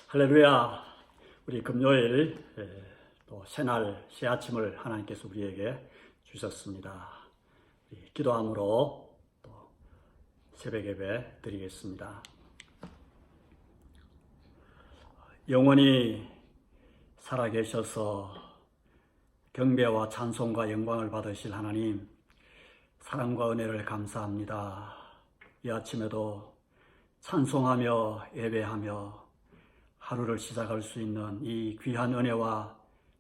할렐루야. 우리 금요일 또 새날 새 아침을 하나님께서 우리에게 주셨습니다. 우리 기도함으로 또 새벽 예배 드리겠습니다. 영원히 살아계셔서 경배와 찬송과 영광을 받으실 하나님, 사랑과 은혜를 감사합니다. 이 아침에도 찬송하며 예배하며 하루를 시작할 수 있는 이 귀한 은혜와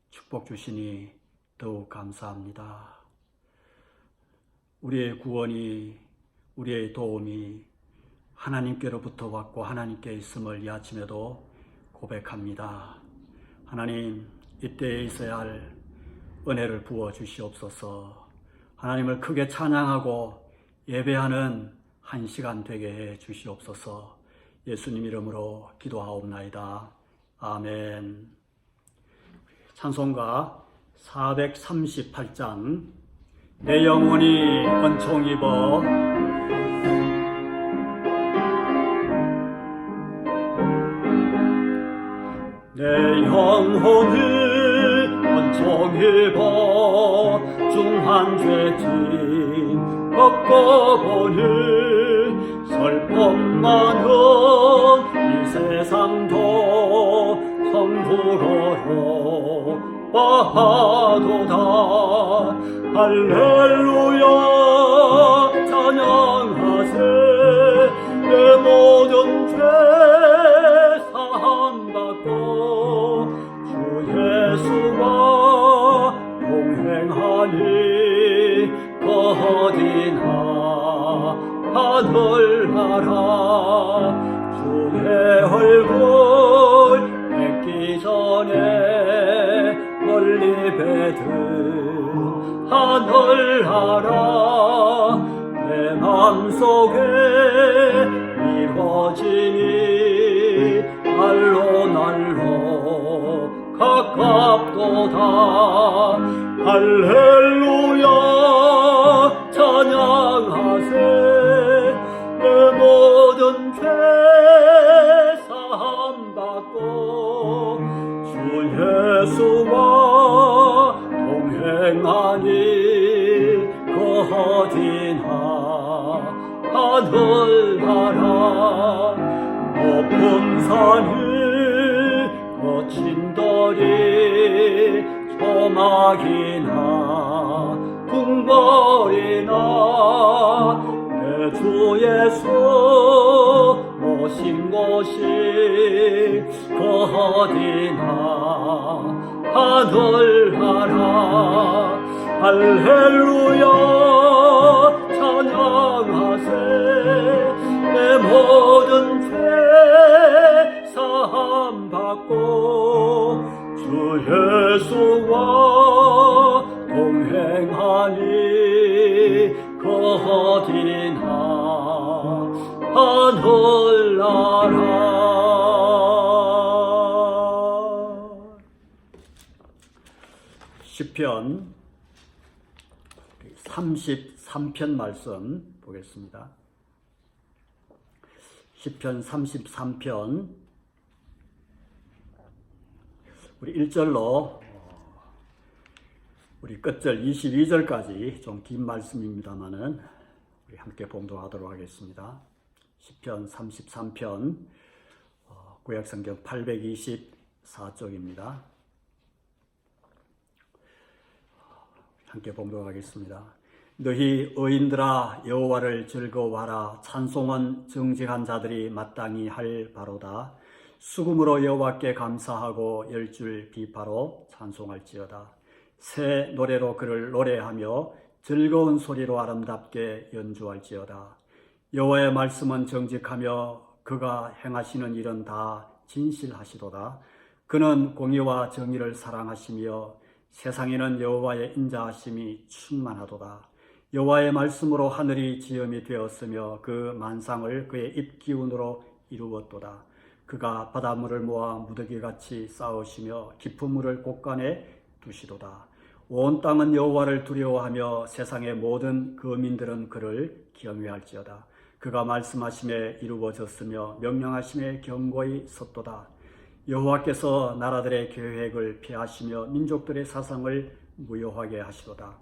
축복 주시니 더욱 감사합니다. 우리의 구원이, 우리의 도움이 하나님께로부터 왔고 하나님께 있음을 이 아침에도 고백합니다. 하나님, 이때에 있어야 할 은혜를 부어 주시옵소서. 하나님을 크게 찬양하고 예배하는 한 시간 되게 해 주시옵소서. 예수님 이름으로 기도하옵나이다. 아멘. 찬송가 438장 내 영혼이 은총 입어 내 영혼이 은총 입어 중한 죄짐 벗고 보니 슬픔 많은 이 세상도 성부로로 와하도다. 할렐루야 찬양하세. 내 모든 죄 사함받고 주 예수와 동행하니 거디나 하늘나라. 주의 얼굴 뵙기 전에 멀리 뵈든 하늘나라. 내 맘속에 이루어지니 날로 날로 가깝도다. 할렐루야 찬양하세. 내 모든 죄 사함받고 주 예수와 동행하니 거디나 하늘나라. 높은 산이 거친 돌이 조막이나 궁궐이나 주 예수 모신 곳이 거디나 하늘나라. 할렐루야 찬양하세. 내 모든 죄 사함받고 주 예수와 동행하니 거디나 하늘나라. 시편 33편 말씀 보겠습니다. 시편 33편 우리 1절로 우리 끝절 22절까지 좀 긴 말씀입니다만은 우리 함께 봉독하도록 하겠습니다. 시편 33편 구약성경 824쪽입니다. 함께 봉독하겠습니다. 너희 의인들아 여호와를 즐거워하라. 찬송은 정직한 자들이 마땅히 할 바로다. 수금으로 여호와께 감사하고 열줄 비파로 찬송할지어다. 새 노래로 그를 노래하며 즐거운 소리로 아름답게 연주할지어다. 여호와의 말씀은 정직하며 그가 행하시는 일은 다 진실하시도다. 그는 공의와 정의를 사랑하시며 세상에는 여호와의 인자하심이 충만하도다. 여호와의 말씀으로 하늘이 지음이 되었으며 그 만상을 그의 입기운으로 이루었도다. 그가 바닷물을 모아 무더기같이 쌓으시며 깊은 물을 곳간에 두시도다. 온 땅은 여호와를 두려워하며 세상의 모든 거민들은 그를 경외할지어다. 그가 말씀하심에 이루어졌으며 명령하심에 견고히 섰도다. 여호와께서 나라들의 계획을 피하시며 민족들의 사상을 무효하게 하시도다.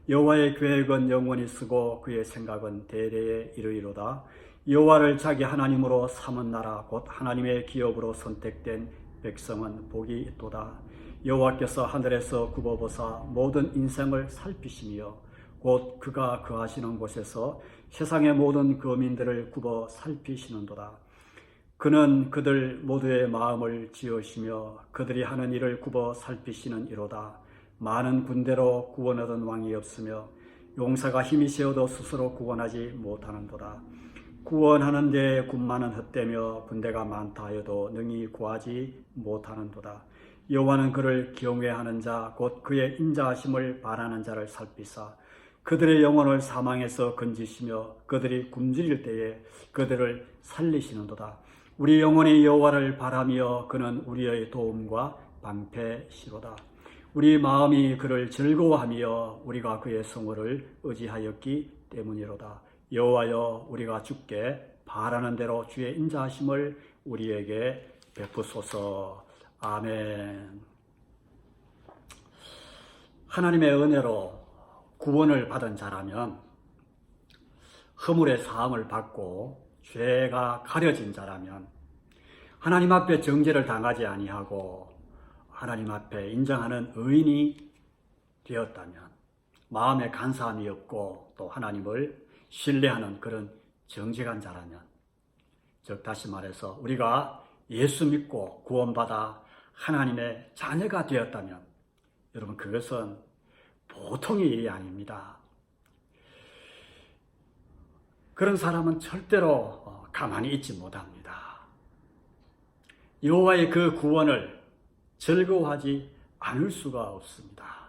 여호와의 계획은 영원히 쓰고 그의 생각은 대대에 이르리로다. 여호와를 자기 하나님으로 삼은 나라 곧 하나님의 기업으로 선택된 백성은 복이 있도다. 여호와께서 하늘에서 굽어보사 모든 인생을 살피시며 곧 그가 거하시는 곳에서 세상의 모든 거민들을 굽어 살피시는도다. 그는 그들 모두의 마음을 지으시며 그들이 하는 일을 굽어 살피시는 이로다. 많은 군대로 구원 얻은 왕이 없으며 용사가 힘이 세어도 스스로 구원하지 못하는도다. 구원하는 데 군마는 헛되며 군대가 많다 하여도 능히 구하지 못하는도다. 여호와는 그를 경외하는 자 곧 그의 인자하심을 바라는 자를 살피사 그들의 영혼을 사망에서 건지시며 그들이 굶주릴 때에 그들을 살리시는도다. 우리 영혼이 여호와를 바라며 그는 우리의 도움과 방패시로다. 우리 마음이 그를 즐거워하며 우리가 그의 성호를 의지하였기 때문이로다. 여호와여, 우리가 주께 바라는 대로 주의 인자하심을 우리에게 베푸소서. 아멘. 하나님의 은혜로 구원을 받은 자라면, 허물의 사함을 받고 죄가 가려진 자라면, 하나님 앞에 정죄를 당하지 아니하고 하나님 앞에 인정하는 의인이 되었다면, 마음에 간사함이 없고 또 하나님을 신뢰하는 그런 정직한 자라면, 즉 다시 말해서 우리가 예수 믿고 구원받아 하나님의 자녀가 되었다면, 여러분, 그것은 보통의 일이 아닙니다. 그런 사람은 절대로 가만히 있지 못합니다. 여호와의 그 구원을 즐거워하지 않을 수가 없습니다.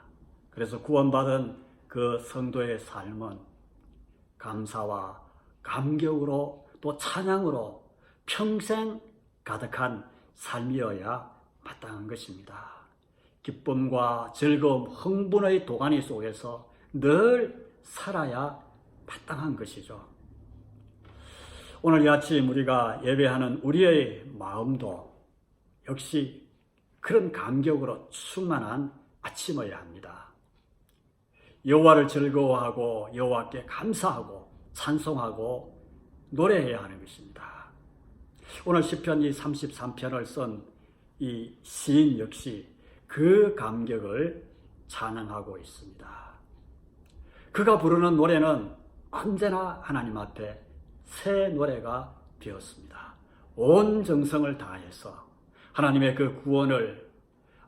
그래서 구원받은 그 성도의 삶은 감사와 감격으로 또 찬양으로 평생 가득한 삶이어야 마땅한 것입니다. 기쁨과 즐거움, 흥분의 도가니 속에서 늘 살아야 마땅한 것이죠. 오늘 이 아침 우리가 예배하는 우리의 마음도 역시 그런 감격으로 충만한 아침이어야 합니다. 여호와를 즐거워하고 여호와께 감사하고 찬송하고 노래해야 하는 것입니다. 오늘 시편 이 33편을 쓴 이 시인 역시 그 감격을 찬양하고 있습니다. 그가 부르는 노래는 언제나 하나님 앞에 새 노래가 되었습니다. 온 정성을 다해서 하나님의 그 구원을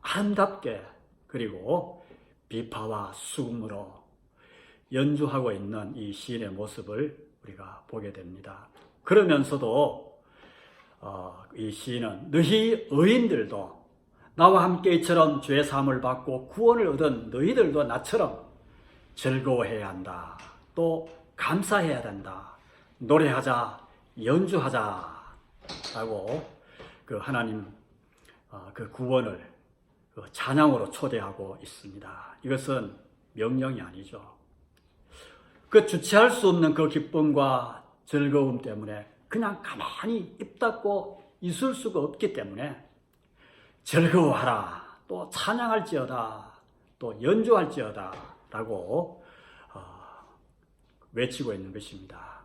아름답게 그리고 비파와 수금으로 연주하고 있는 이 시인의 모습을 우리가 보게 됩니다. 그러면서도 이 시인은 너희 의인들도 나와 함께 이처럼 죄 사함을 받고 구원을 얻은 너희들도 나처럼 즐거워해야 한다. 또 감사해야 된다. 노래하자, 연주하자 라고 그 하나님 그 구원을 찬양으로 초대하고 있습니다. 이것은 명령이 아니죠. 그 주체할 수 없는 그 기쁨과 즐거움 때문에 그냥 가만히 입 닫고 있을 수가 없기 때문에 즐거워하라, 또 찬양할지어다, 또 연주할지어다 라고 외치고 있는 것입니다.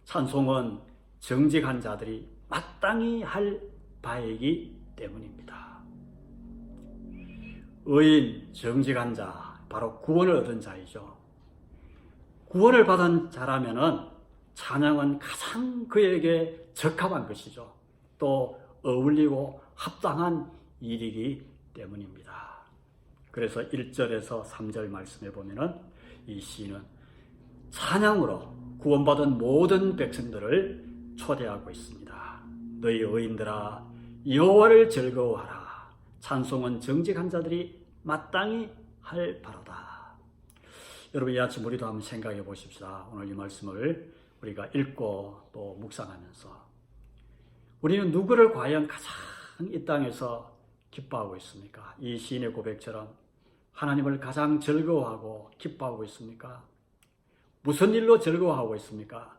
찬송은 정직한 자들이 마땅히 할 바이기 때문입니다. 의인, 정직한 자, 바로 구원을 얻은 자이죠. 구원을 받은 자라면은 찬양은 가장 그에게 적합한 것이죠. 또 어울리고 합당한 일이기 때문입니다. 그래서 1절에서 3절 말씀에 보면은 이 시인은 찬양으로 구원받은 모든 백성들을 초대하고 있습니다. 너희 의인들아, 여호와를 즐거워하라. 찬송은 정직한 자들이 마땅히 할 바로다. 여러분, 이 아침 우리도 한번 생각해 보십시다. 오늘 이 말씀을 우리가 읽고 또 묵상하면서 우리는 누구를 과연 가장 이 땅에서 기뻐하고 있습니까? 이 시인의 고백처럼 하나님을 가장 즐거워하고 기뻐하고 있습니까? 무슨 일로 즐거워하고 있습니까?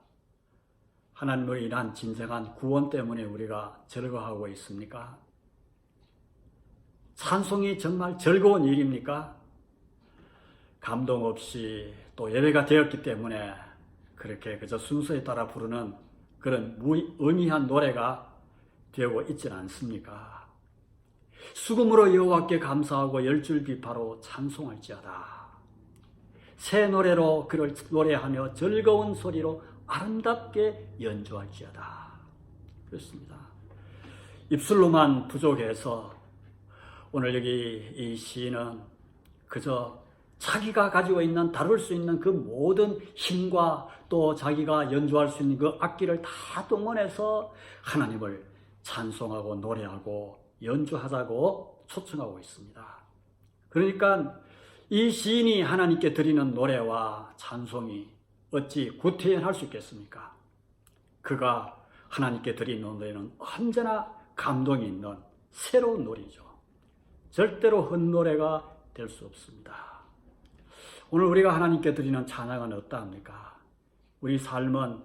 하나님으로 인한 진정한 구원 때문에 우리가 즐거워하고 있습니까? 찬송이 정말 즐거운 일입니까? 감동 없이 또 예배가 되었기 때문에 그렇게 그저 순서에 따라 부르는 그런 무의미한 노래가 되고 있지는 않습니까? 수금으로 여호와께 감사하고 열줄 비파로 찬송할지어다. 새 노래로 그를 노래하며 즐거운 소리로 아름답게 연주할지어다. 그렇습니다. 입술로만 부족해서 오늘 여기 이 시인은 그저 자기가 가지고 있는 다룰 수 있는 그 모든 힘과 또 자기가 연주할 수 있는 그 악기를 다 동원해서 하나님을 찬송하고 노래하고 연주하자고 초청하고 있습니다. 그러니까 이 시인이 하나님께 드리는 노래와 찬송이 어찌 구태연할 수 있겠습니까? 그가 하나님께 드리는 노래는 언제나 감동이 있는 새로운 노래죠. 절대로 헛노래가 될 수 없습니다. 오늘 우리가 하나님께 드리는 찬양은 어떠합니까? 우리 삶은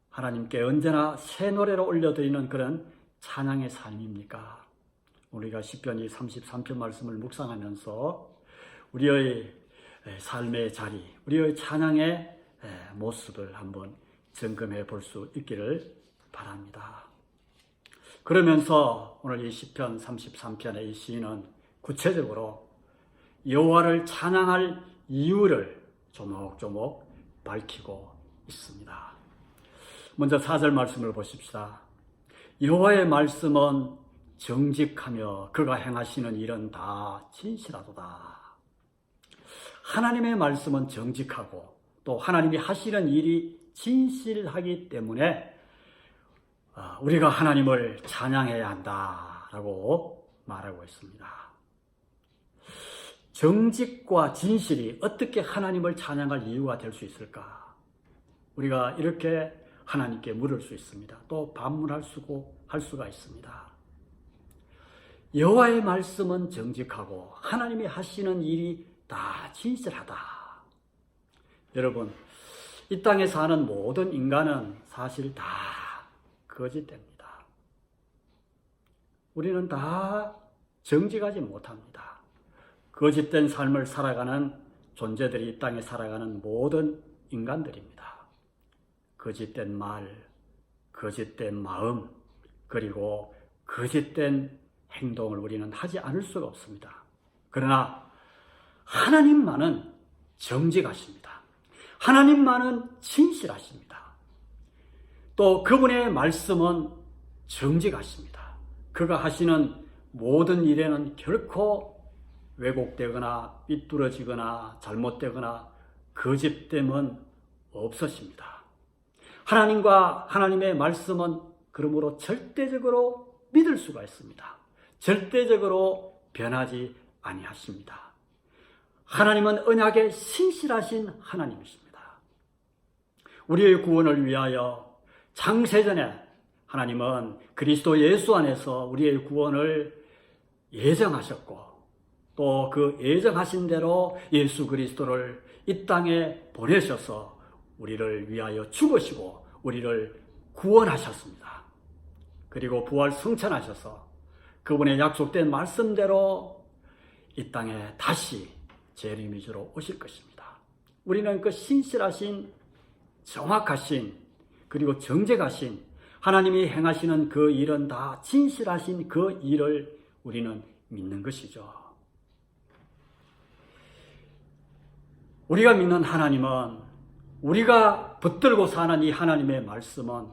하나님께 언제나 새 노래로 올려드리는 그런 찬양의 삶입니까? 우리가 시편 33편 말씀을 묵상하면서 우리의 삶의 자리, 우리의 찬양의 모습을 한번 점검해 볼 수 있기를 바랍니다. 그러면서 오늘 이 시편 33편의 이 시인은 구체적으로 여호와를 찬양할 이유를 조목조목 밝히고 있습니다. 먼저 4절 말씀을 보십시다. 여호와의 말씀은 정직하며 그가 행하시는 일은 다 진실하도다. 하나님의 말씀은 정직하고 또 하나님이 하시는 일이 진실하기 때문에 우리가 하나님을 찬양해야 한다라고 말하고 있습니다. 정직과 진실이 어떻게 하나님을 찬양할 이유가 될 수 있을까? 우리가 이렇게 하나님께 물을 수 있습니다. 또 반문할 수가 있습니다. 여호와의 말씀은 정직하고 하나님이 하시는 일이 다 진실하다. 여러분, 이 땅에 사는 모든 인간은 사실 다 거짓됩니다. 우리는 다 정직하지 못합니다. 거짓된 삶을 살아가는 존재들이 이 땅에 살아가는 모든 인간들입니다. 거짓된 말, 거짓된 마음, 그리고 거짓된 행동을 우리는 하지 않을 수가 없습니다. 그러나 하나님만은 정직하십니다. 하나님만은 진실하십니다. 또 그분의 말씀은 정직하십니다. 그가 하시는 모든 일에는 결코 왜곡되거나 삐뚤어지거나 잘못되거나 거짓됨은 없으십니다. 하나님과 하나님의 말씀은 그러므로 절대적으로 믿을 수가 있습니다. 절대적으로 변하지 아니하십니다. 하나님은 언약에 신실하신 하나님이십니다. 우리의 구원을 위하여 창세전에 하나님은 그리스도 예수 안에서 우리의 구원을 예정하셨고 또 그 예정하신 대로 예수 그리스도를 이 땅에 보내셔서 우리를 위하여 죽으시고 우리를 구원하셨습니다. 그리고 부활 승천하셔서 그분의 약속된 말씀대로 이 땅에 다시 재림이주로 오실 것입니다. 우리는 그 신실하신, 정확하신, 그리고 정직하신 하나님이 행하시는 그 일은 다 진실하신 그 일을 우리는 믿는 것이죠. 우리가 믿는 하나님은, 우리가 붙들고 사는 이 하나님의 말씀은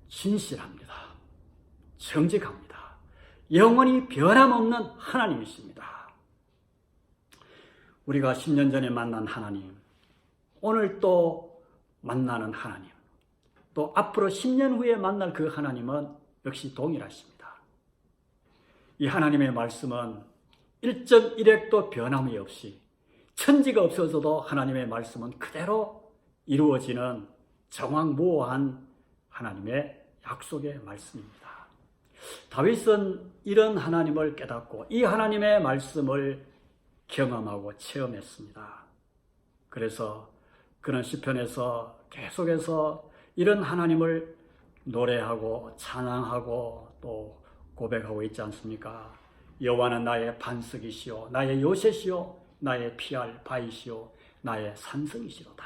진실합니다. 정직합니다. 영원히 변함없는 하나님이십니다. 우리가 10년 전에 만난 하나님, 오늘 또 만나는 하나님, 또 앞으로 10년 후에 만날 그 하나님은 역시 동일하십니다. 이 하나님의 말씀은 1.1획도 변함이 없이 천지가 없어져도 하나님의 말씀은 그대로 이루어지는 정확무오한 하나님의 약속의 말씀입니다. 다윗은 이런 하나님을 깨닫고 이 하나님의 말씀을 경험하고 체험했습니다. 그래서 그는 시편에서 계속해서 이런 하나님을 노래하고 찬양하고 또 고백하고 있지 않습니까? 여호와는 나의 반석이시요 나의 요새시요 나의 피할 바위시요 나의 산성이시로다.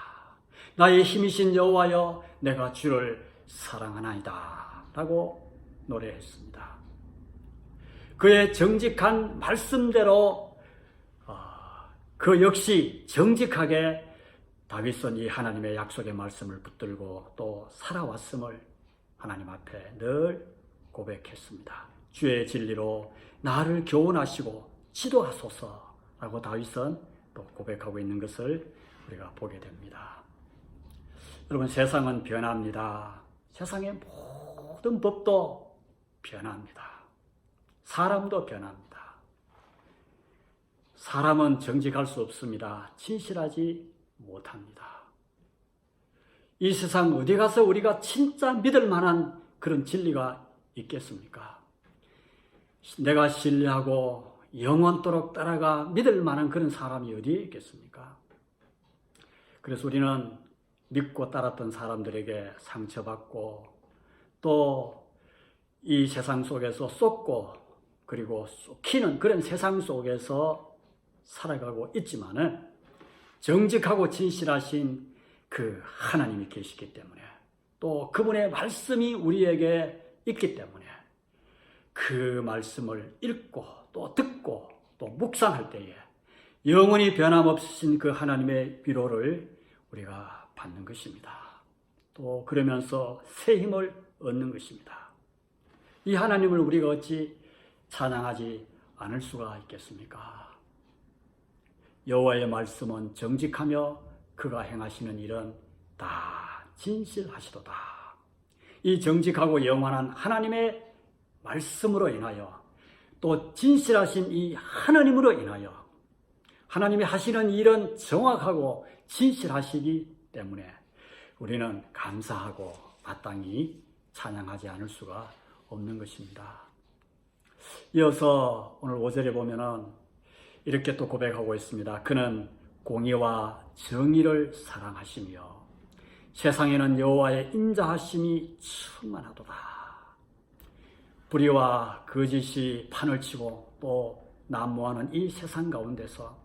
나의 힘이신 여호와여 내가 주를 사랑하나이다 라고 노래했습니다. 그의 정직한 말씀대로 그 역시 정직하게 다윗은 이 하나님의 약속의 말씀을 붙들고 또 살아왔음을 하나님 앞에 늘 고백했습니다. 주의 진리로 나를 교훈하시고 지도하소서라고 다윗은 또 고백하고 있는 것을 우리가 보게 됩니다. 여러분, 세상은 변합니다. 세상의 모든 법도 변합니다. 사람도 변합니다. 사람은 정직할 수 없습니다. 진실하지 못합니다. 이 세상 어디 가서 우리가 진짜 믿을 만한 그런 진리가 있겠습니까? 내가 신뢰하고 영원토록 따라가 믿을 만한 그런 사람이 어디에 있겠습니까? 그래서 우리는 믿고 따랐던 사람들에게 상처받고 또 이 세상 속에서 쏟고 그리고 쏟기는 그런 세상 속에서 살아가고 있지만은 정직하고 진실하신 그 하나님이 계시기 때문에 또 그분의 말씀이 우리에게 있기 때문에 그 말씀을 읽고 또 듣고 또 묵상할 때에 영원히 변함없으신 그 하나님의 위로를 우리가 받는 것입니다. 또 그러면서 새 힘을 얻는 것입니다. 이 하나님을 우리가 어찌 찬양하지 않을 수가 있겠습니까? 여호와의 말씀은 정직하며 그가 행하시는 일은 다 진실하시도다. 이 정직하고 영원한 하나님의 말씀으로 인하여 또 진실하신 이 하나님으로 인하여 하나님이 하시는 일은 정확하고 진실하시기 때문에 우리는 감사하고 마땅히 찬양하지 않을 수가 없는 것입니다. 이어서 오늘 5절에 보면은 이렇게 또 고백하고 있습니다. 그는 공의와 정의를 사랑하시며 세상에는 여호와의 인자하심이 충만하도다. 불의와 거짓이 판을 치고 또 난무하는 이 세상 가운데서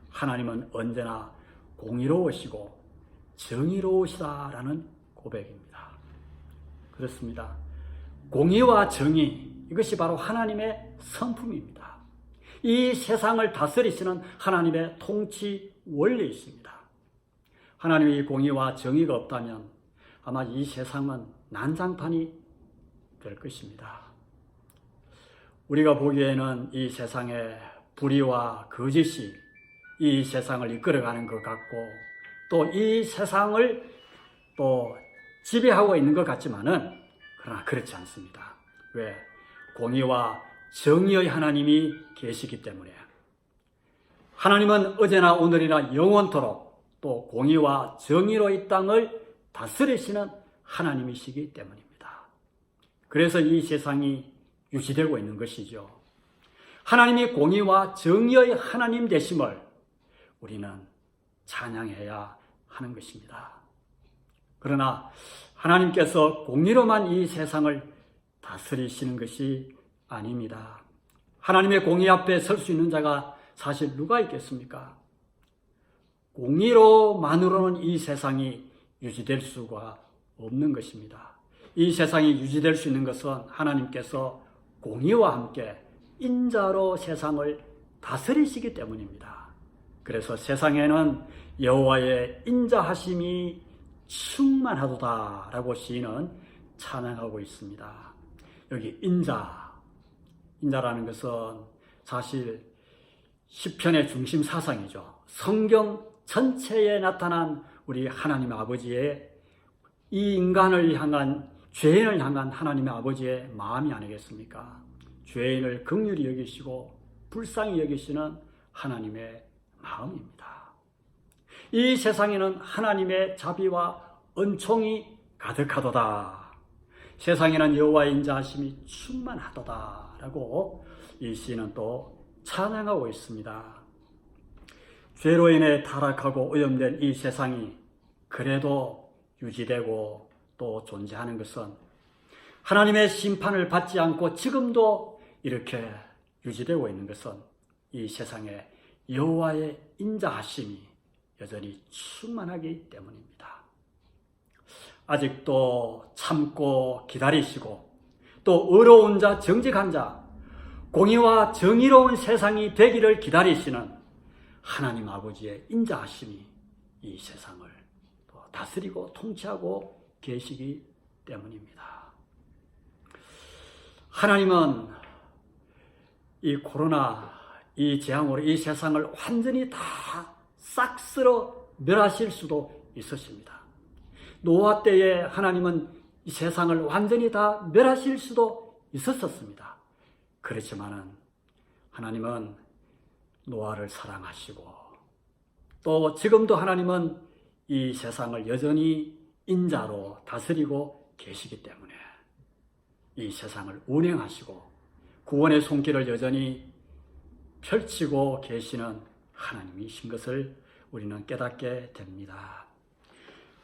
하나님은 언제나 공의로우시고 정의로우시다라는 고백입니다. 그렇습니다. 공의와 정의, 이것이 바로 하나님의 성품입니다. 이 세상을 다스리시는 하나님의 통치 원리이십니다. 하나님의 공의와 정의가 없다면 아마 이 세상은 난장판이 될 것입니다. 우리가 보기에는 이 세상에 불의와 거짓이 이 세상을 이끌어가는 것 같고 또 이 세상을 또 지배하고 있는 것 같지만은 그러나 그렇지 않습니다. 왜? 공의와 정의의 하나님이 계시기 때문에 하나님은 어제나 오늘이나 영원토록 또 공의와 정의로 이 땅을 다스리시는 하나님이시기 때문입니다. 그래서 이 세상이 유지되고 있는 것이죠. 하나님이 공의와 정의의 하나님 되심을 우리는 찬양해야 하는 것입니다. 그러나 하나님께서 공의로만 이 세상을 다스리시는 것이 아닙니다. 하나님의 공의 앞에 설 수 있는 자가 사실 누가 있겠습니까? 공의로만으로는 이 세상이 유지될 수가 없는 것입니다. 이 세상이 유지될 수 있는 것은 하나님께서 공의와 함께 인자로 세상을 다스리시기 때문입니다. 그래서 세상에는 여호와의 인자하심이 충만하도다라고 시인은 찬양하고 있습니다. 여기 인자라는 것은 사실 시편의 중심 사상이죠. 성경 전체에 나타난 우리 하나님 아버지의 이 인간을 향한 죄인을 향한 하나님의 아버지의 마음이 아니겠습니까? 죄인을 긍휼히 여기시고 불쌍히 여기시는 하나님의 마음입니다. 이 세상에는 하나님의 자비와 은총이 가득하도다. 세상에는 여호와의 인자하심이 충만하도다라고 이 시인은 또 찬양하고 있습니다. 죄로 인해 타락하고 오염된 이 세상이 그래도 유지되고 또 존재하는 것은 하나님의 심판을 받지 않고 지금도 이렇게 유지되고 있는 것은 이 세상에 여호와의 인자하심이 여전히 충만하기 때문입니다. 아직도 참고 기다리시고 또 의로운 자, 정직한 자, 공의와 정의로운 세상이 되기를 기다리시는 하나님 아버지의 인자하심이 이 세상을 또 다스리고 통치하고 계시기 때문입니다. 하나님은 이 코로나, 이 재앙으로 이 세상을 완전히 다 싹 쓸어 멸하실 수도 있으십니다. 노아 때에 하나님은 이 세상을 완전히 다 멸하실 수도 있었습니다. 그렇지만은 하나님은 노아를 사랑하시고 또 지금도 하나님은 이 세상을 여전히 인자로 다스리고 계시기 때문에 이 세상을 운행하시고 구원의 손길을 여전히 펼치고 계시는 하나님이신 것을 우리는 깨닫게 됩니다.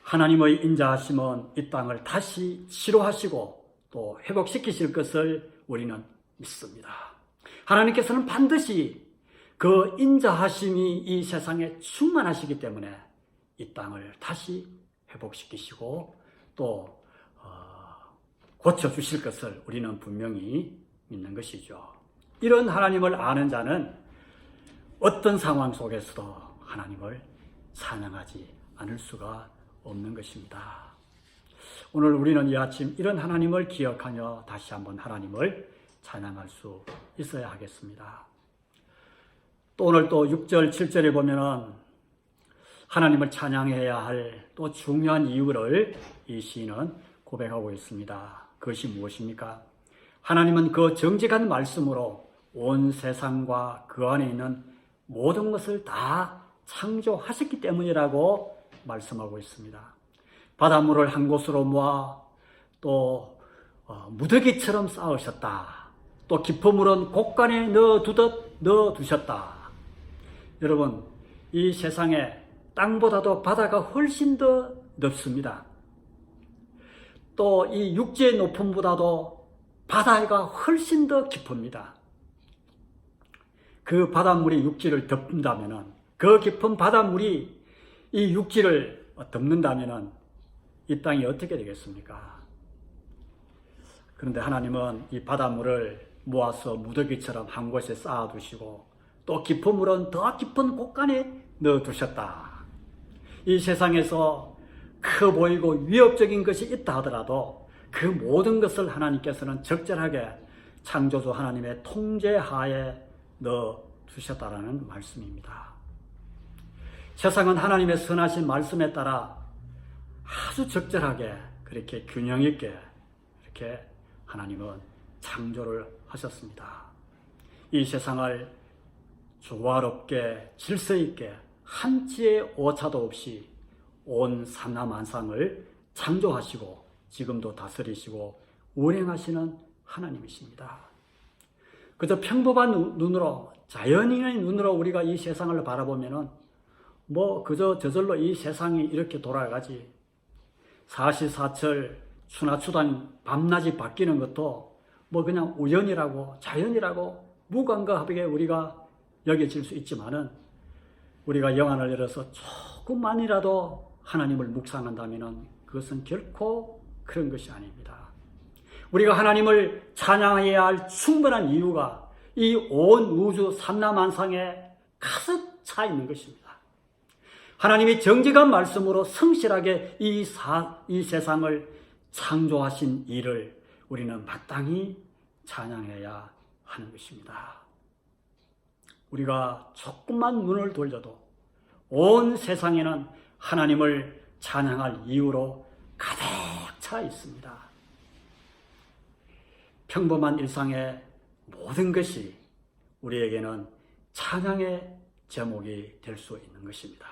하나님의 인자하심은 이 땅을 다시 치료하시고 또 회복시키실 것을 우리는 믿습니다. 하나님께서는 반드시 그 인자하심이 이 세상에 충만하시기 때문에 이 땅을 다시 회복시키시고 또 고쳐주실 것을 우리는 분명히 믿는 것이죠. 이런 하나님을 아는 자는 어떤 상황 속에서도 하나님을 찬양하지 않을 수가 없는 것입니다. 오늘 우리는 이 아침 이런 하나님을 기억하며 다시 한번 하나님을 찬양할 수 있어야 하겠습니다. 또 오늘 또 6절, 7절에 보면은 하나님을 찬양해야 할 또 중요한 이유를 이 시인은 고백하고 있습니다. 그것이 무엇입니까? 하나님은 그 정직한 말씀으로 온 세상과 그 안에 있는 모든 것을 다 창조하셨기 때문이라고 말씀하고 있습니다. 바닷물을 한 곳으로 모아 또 무더기처럼 쌓으셨다. 또 깊은 물은 곳간에 넣어두셨다. 여러분, 이 세상에 땅보다도 바다가 훨씬 더 넓습니다. 또 이 육지의 높음보다도 바다가 훨씬 더 깊습니다. 그 바닷물이 육지를 덮는다면은, 그 깊은 바닷물이 이 육지를 덮는다면은 이 땅이 어떻게 되겠습니까? 그런데 하나님은 이 바닷물을 모아서 무더기처럼 한 곳에 쌓아두시고 또 깊은 물은 더 깊은 곳간에 넣어두셨다. 이 세상에서 커 보이고 위협적인 것이 있다 하더라도 그 모든 것을 하나님께서는 적절하게 창조주 하나님의 통제하에 넣어두셨다라는 말씀입니다. 세상은 하나님의 선하신 말씀에 따라 아주 적절하게 그렇게 균형 있게 이렇게 하나님은 창조를 하셨습니다. 이 세상을 조화롭게 질서 있게 한치의 오차도 없이 온 삼라만상을 창조하시고 지금도 다스리시고 운행하시는 하나님이십니다. 그저 평범한 눈으로 자연인의 눈으로 우리가 이 세상을 바라보면은 그저 저절로 이 세상이 이렇게 돌아가지 사시사철 추나추단 밤낮이 바뀌는 것도 그냥 우연이라고 자연이라고 무감각하게 우리가 여겨질 수 있지만은 우리가 영안을 열어서 조금만이라도 하나님을 묵상한다면은 그것은 결코 그런 것이 아닙니다. 우리가 하나님을 찬양해야 할 충분한 이유가 이 온 우주 삼라만상에 가득 차 있는 것입니다. 하나님이 정직한 말씀으로 성실하게 이 세상을 창조하신 일을 우리는 마땅히 찬양해야 하는 것입니다. 우리가 조금만 눈을 돌려도 온 세상에는 하나님을 찬양할 이유로 가득 차 있습니다. 평범한 일상의 모든 것이 우리에게는 찬양의 제목이 될 수 있는 것입니다.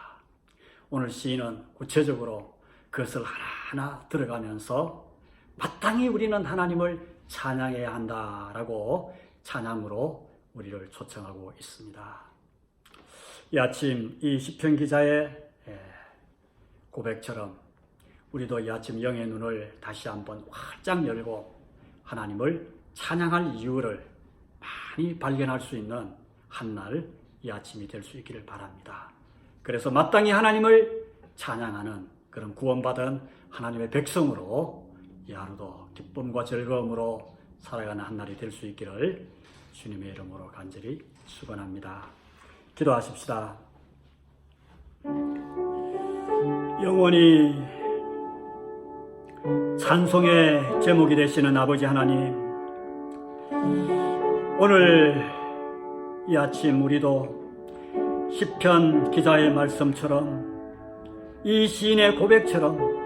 오늘 시인은 구체적으로 그것을 하나하나 들어가면서 마땅히 우리는 하나님을 찬양해야 한다라고 찬양으로 우리를 초청하고 있습니다. 이 아침 이 시편 기자의 고백처럼 우리도 이 아침 영의 눈을 다시 한번 활짝 열고 하나님을 찬양할 이유를 많이 발견할 수 있는 한날 이 아침이 될 수 있기를 바랍니다. 그래서 마땅히 하나님을 찬양하는 그런 구원받은 하나님의 백성으로 이 하루도 기쁨과 즐거움으로 살아가는 한날이 될 수 있기를 주님의 이름으로 간절히 축원합니다. 기도하십시다. 영원히 찬송의 제목이 되시는 아버지 하나님, 오늘 이 아침 우리도 시편 기자의 말씀처럼 이 시인의 고백처럼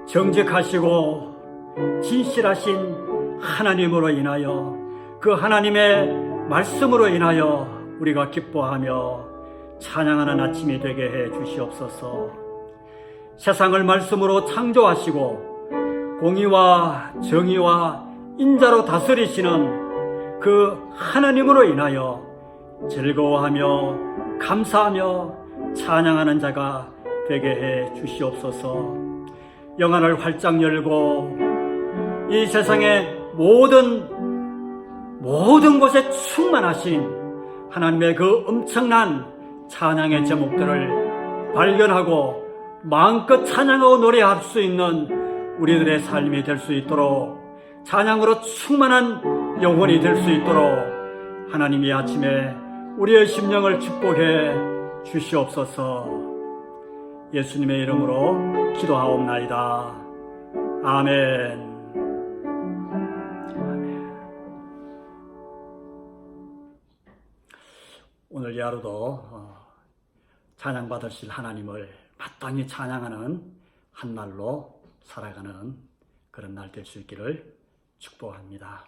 정직하시고 진실하신 하나님으로 인하여 그 하나님의 말씀으로 인하여 우리가 기뻐하며 찬양하는 아침이 되게 해 주시옵소서. 세상을 말씀으로 창조하시고 공의와 정의와 인자로 다스리시는 그 하나님으로 인하여 즐거워하며 감사하며 찬양하는 자가 되게 해 주시옵소서. 영안을 활짝 열고 이 세상의 모든 곳에 충만하신 하나님의 그 엄청난 찬양의 제목들을 발견하고 마음껏 찬양하고 노래할 수 있는 우리들의 삶이 될 수 있도록, 찬양으로 충만한 영혼이 될 수 있도록 하나님이 아침에 우리의 심령을 축복해 주시옵소서. 예수님의 이름으로 기도하옵나이다. 아멘. 오늘 이 하루도 찬양받으실 하나님을 마땅히 찬양하는 한 날로 살아가는 그런 날 될 수 있기를 축복합니다.